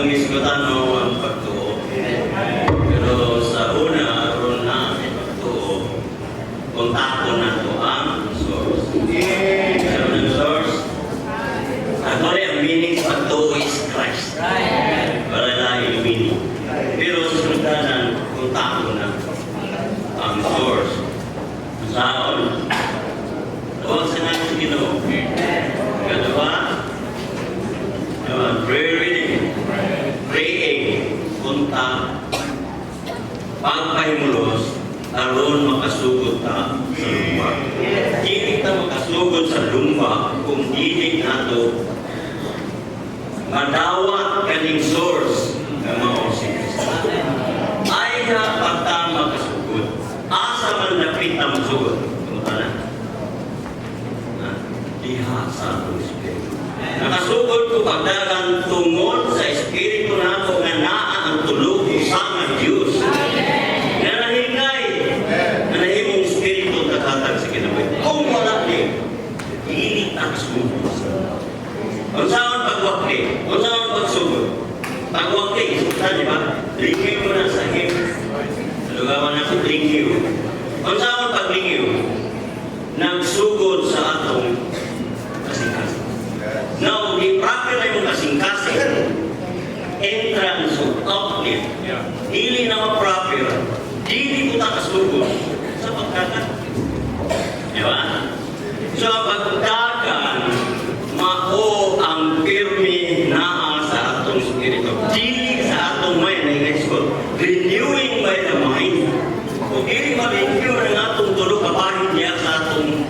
akong isgutan mo ang pagtuo. Pero sa una, aron na ang pagtuo, kontakto na to ang source. Pero ang source, ako rin ang meaning sa pagtuo is Christ. Para lahi yung meaning. Pero sundanan, kontakto na ang source. Saan? Tawag sa natin Ginoo. Kadua, prayer reading, praying, punta, pagpahimulos, aron makasugod ta sa lumba. Dili ta makasugod sa lumba kung dili nato madawa kaning source ng mga Kristo. Ay na pagta makasugod. Asa man napit ang sugod. Kumutana? Diha sa atong Espiritu. Nakasugod ko pagdagan tungod sa Espiritu nato nga naa ang tulog sa Diyos. Nga nahingay. Nga nahimong Espiritu naghatag sa kinabuhi. Kung wala din, dili ta kasugod sa Ang saan pagwakli? Ang saan pagsugod? Pagwakli, isuktan, di ba? Lingkiw mo na sa him. Lugawan na sa lingkiw. Ang saan paglingkiw? Nagsugod sa atong kasing-kasing. Now, di proper na yung kasing-kasing. Entrance of uplift. Dili na ma-proper. Dili ko ta kasugod sa pagkakan. Di ba? So, pagkakan, mao ang pirmi naa sa atong spirito. Dili sa atong mind na i-export. Renewing by the mind. Kung dili ma-renew ng atong tulog, kapahin niya sa atong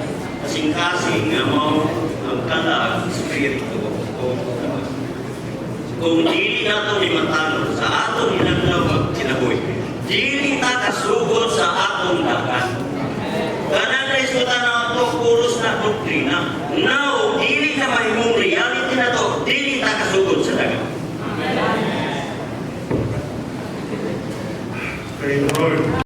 kasing-kasing nga mao ang kalag spirito. Kung dili nato limatano sa atong inaglaw kinabuhi, dili ta kasugod sa atong dagan. Kanan na isutan na ito, puros na doktrina. Now, dili ka mahimong reality na ito, dili ta kasugod sa dagan. Praise the Lord.